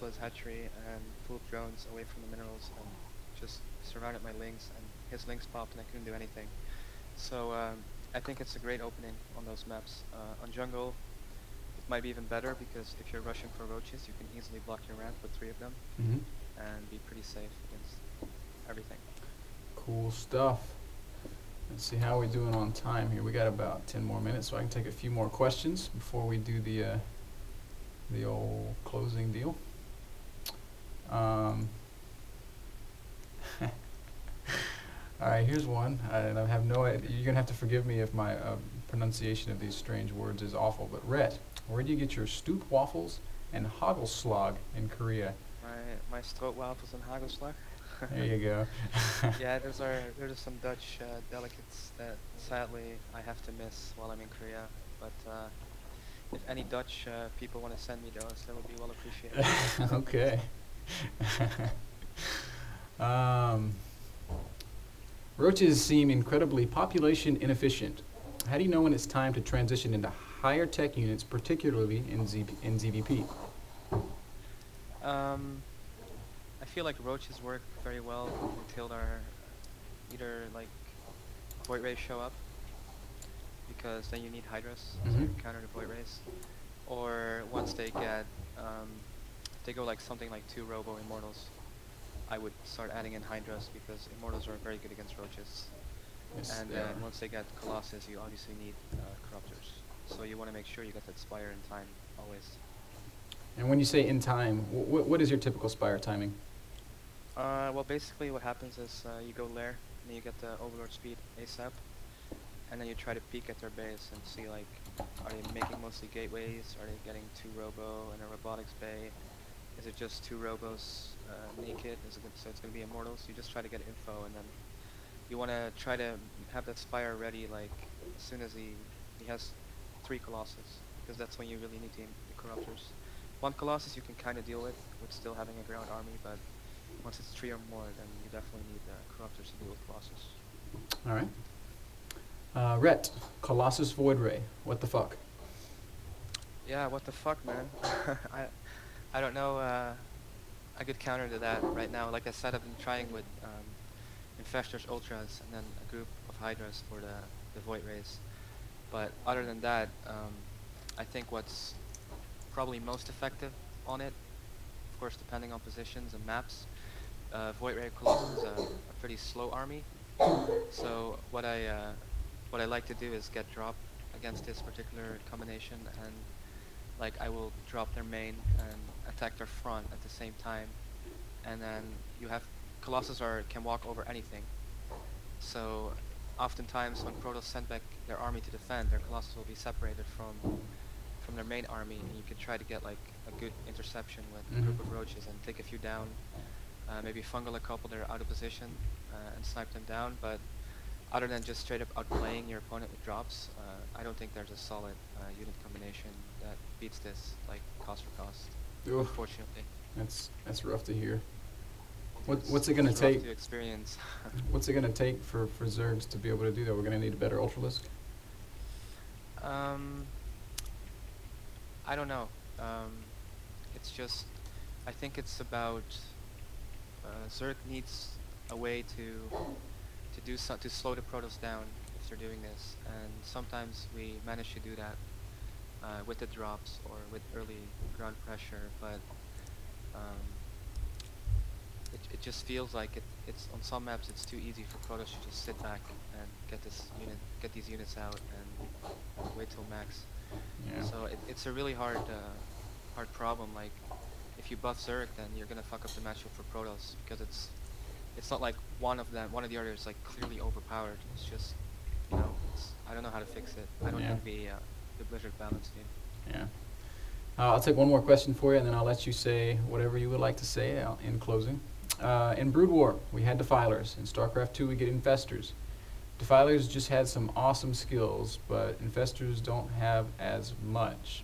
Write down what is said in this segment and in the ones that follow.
cancel his hatchery and pull drones away from the minerals and just surrounded my Lings, and his Lings popped and I couldn't do anything. So I think it's a great opening on those maps. On jungle, it might be even better because if you're rushing for roaches, you can easily block your ramp with 3 of them and be pretty safe against everything. Cool stuff. Let's see how we're doing on time here. We got about 10 more minutes, so I can take a few more questions before we do the old closing deal. All right, here's one, and I have no idea. You're gonna have to forgive me if my pronunciation of these strange words is awful. But Rhett, where do you get your stoop waffles and hagelslag in Korea? My stroopwafels and hagelslag. There you go. Yeah, those are some Dutch delicates that sadly I have to miss while I'm in Korea. But if any Dutch people want to send me those, that would be well appreciated. Okay. Roaches seem incredibly population inefficient. How do you know when it's time to transition into higher tech units, particularly in ZVP? I feel like roaches work very well until they're either like void rays show up, because then you need hydras to counter the void rays, or once they get they go like something like 2 robo immortals, I would start adding in hydras because immortals are very good against roaches. Yes, And once they get colossus, you obviously need corruptors, so you want to make sure you get that spire in time always. And when you say in time, what is your typical spire timing? Well, basically what happens is you go lair, and then you get the overlord speed ASAP, and then you try to peek at their base and see like, are they making mostly gateways, are they getting 2 robo and a robotics bay, is it just 2 robos naked, so it's going to be immortals. You just try to get info, and then you want to try to have that spire ready like as soon as he has 3 colossus, because that's when you really need the corruptors. 1 colossus you can kind of deal with still having a ground army, but once it's 3 or more, then you definitely need corruptors to deal with colossus. All right. Rhett, Colossus Void Ray. What the fuck? Yeah, what the fuck, man? I don't know a good counter to that right now. Like I said, I've been trying with Infestors Ultras and then a group of Hydras for the Void Rays. But other than that, I think what's probably most effective on it, of course depending on positions and maps, Void Ray Colossus is a pretty slow army. So what I like to do is get drop against this particular combination, and like I will drop their main and attack their front at the same time, and then you have Colossus can walk over anything. So oftentimes when Protoss send back their army to defend, their Colossus will be separated from their main army, and you can try to get like a good interception with a group of roaches and take a few down, maybe fungal a couple that are out of position and snipe them down. But other than just straight up outplaying your opponent with drops, I don't think there's a solid unit combination that beats this, like cost for cost. Oof. Unfortunately. That's rough to hear. What's it gonna take? To experience. What's it gonna take for Zergs to be able to do that? We're gonna need a better Ultralisk. I don't know. It's just, I think it's about Zerg needs a way to slow the Protoss down if they're doing this, and sometimes we manage to do that with the drops or with early ground pressure, but it just feels like it's on some maps it's too easy for Protoss to just sit back and get these units out and wait till max. Yeah. So it's a really hard problem. Like if you buff Zerg, then you're gonna fuck up the matchup for Protoss, because it's not like one of the others is like clearly overpowered. It's just, you know, I don't know how to fix it. I don't envy the Blizzard balance team. Yeah. I'll take one more question for you, and then I'll let you say whatever you would like to say in closing. In Brood War, we had Defilers. In StarCraft 2, we get Infestors. Defilers just had some awesome skills, but Infestors don't have as much.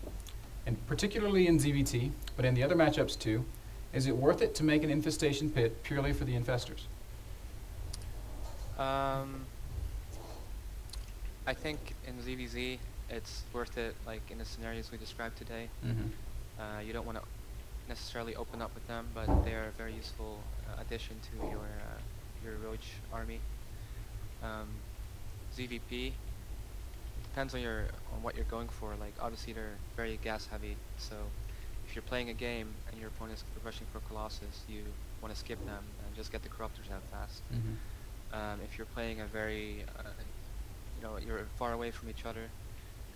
And particularly in ZvT, but in the other matchups too, is it worth it to make an infestation pit purely for the Infestors? I think in ZvZ it's worth it, like in the scenarios we described today. You don't want to necessarily open up with them, but they are a very useful addition to your Roach army. Um, ZVP depends on what you're going for. Like obviously they're very gas heavy, so if you're playing a game and your opponent's rushing for Colossus, you want to skip them and just get the Corruptors out fast. If you're playing a very, you're far away from each other,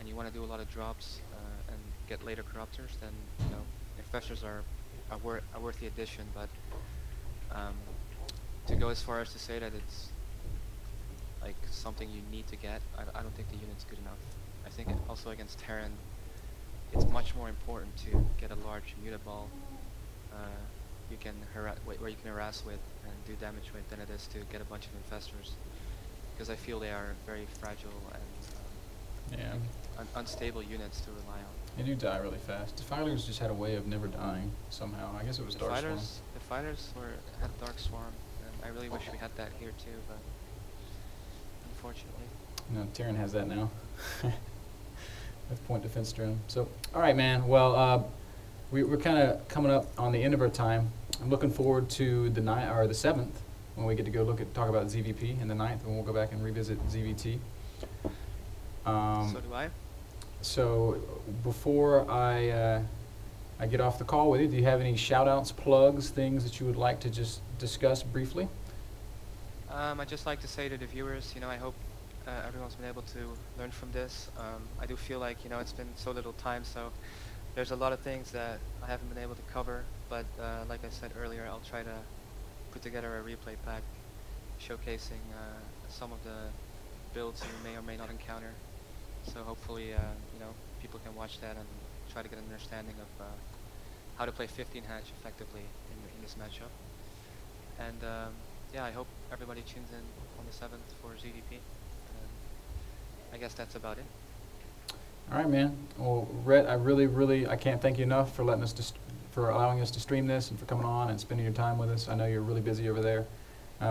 and you want to do a lot of drops and get later Corruptors, then Infestors are a worthy addition. But to go as far as to say that it's like something you need to get, I don't think the unit's good enough. I think also against Terran, it's much more important to get a large mutaball where you can harass with and do damage with than it is to get a bunch of Infestors, because I feel they are very fragile and unstable units to rely on. They do die really fast. Defilers just had a way of never dying somehow. I guess it was Dark Swarm. The fighters had Dark Swarm, and I really wish we had that here too, but unfortunately. No, Terran has that now. With point defense drone. So, all right, man. Well, we're kind of coming up on the end of our time. I'm looking forward to the 7th when we get to go talk about ZVP, and the 9th when we'll go back and revisit ZVT. So do I. So before I get off the call with you, do you have any shout-outs, plugs, things that you would like to just discuss briefly? I'd just like to say to the viewers, I hope everyone's been able to learn from this. I do feel like, it's been so little time, so there's a lot of things that I haven't been able to cover, but like I said earlier, I'll try to put together a replay pack showcasing some of the builds you may or may not encounter. So hopefully, people can watch that and try to get an understanding of how to play 15 hatch effectively in this matchup. And I hope everybody tunes in on the 7th for ZVP. I guess that's about it. All right, man. Well, Rhett, I can't thank you enough for letting us for allowing us to stream this and for coming on and spending your time with us. I know you're really busy over there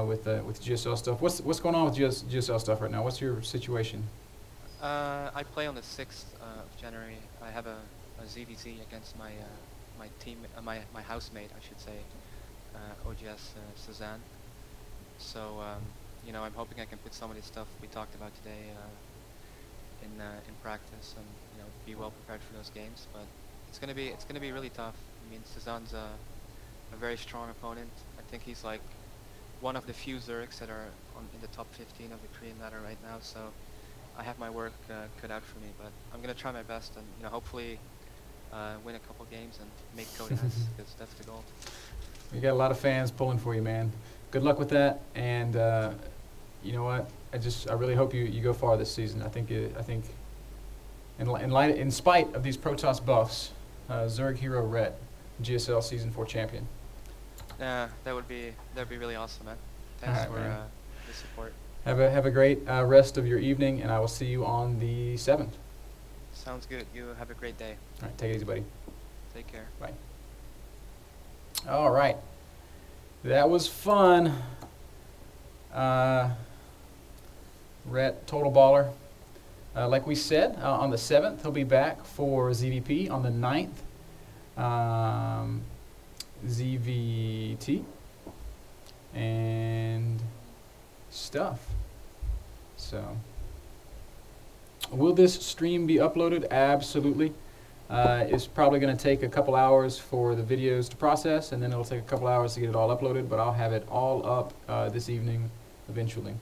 with GSL stuff. What's going on with GSL stuff right now? What's your situation? I play on the 6th of January. I have a ZvZ against my my housemate, I should say, OGS Suzanne. So I'm hoping I can put some of the stuff we talked about today in practice and be well prepared for those games. But it's gonna be really tough. I mean, Suzanne's a very strong opponent. I think he's like one of the few Zergs that are in the top 15 of the Korean ladder right now. So I have my work cut out for me, but I'm gonna try my best and hopefully win a couple games and make Cody nice, because that's the goal. You got a lot of fans pulling for you, man. Good luck with that, and you know what? I really hope you go far this season. I think in spite of these Protoss buffs, Zerg Hero Rhett, GSL Season 4 champion. Yeah, that'd be really awesome, man. Thanks for the support. Have a great rest of your evening, and I will see you on the 7th. Sounds good. You have a great day. All right, take it easy, buddy. Take care. Bye. All right. That was fun. Rhett, total baller. Like we said, on the 7th, he'll be back for ZVP. On the 9th, ZVT and stuff. So, will this stream be uploaded? Absolutely. It's probably going to take a couple hours for the videos to process, and then it'll take a couple hours to get it all uploaded, but I'll have it all up this evening eventually.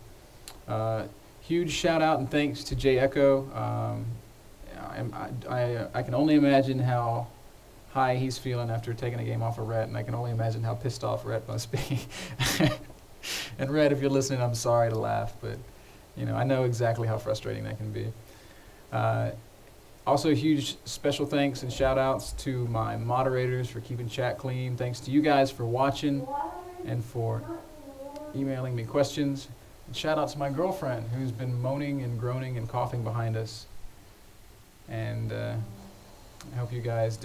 Huge shout out and thanks to Jay Echo. I can only imagine how high he's feeling after taking a game off of Rhett, and I can only imagine how pissed off Rhett must be. And Rhett, if you're listening, I'm sorry to laugh, but I know exactly how frustrating that can be. Also, huge special thanks and shout outs to my moderators for keeping chat clean. Thanks to you guys for watching and for emailing me questions. And shout out to my girlfriend who's been moaning and groaning and coughing behind us. And I hope you guys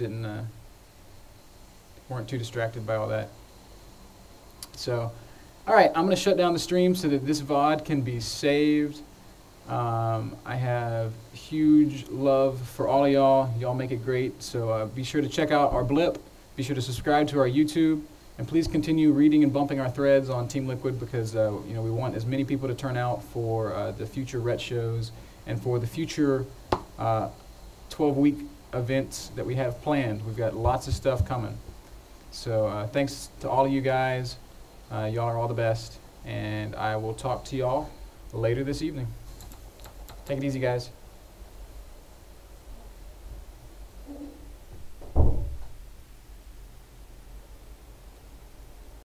weren't too distracted by all that. So, all right, I'm going to shut down the stream so that this VOD can be saved. I have huge love for all of y'all. Y'all make it great. So be sure to check out our blip Be sure to subscribe to our YouTube, and please continue reading and bumping our threads on Team Liquid, because we want as many people to turn out for the future RET shows and for the future 12-week events that we have planned. We've got lots of stuff coming. So thanks to all of you guys. Y'all are all the best, and I will talk to y'all later this evening. Take it easy, guys.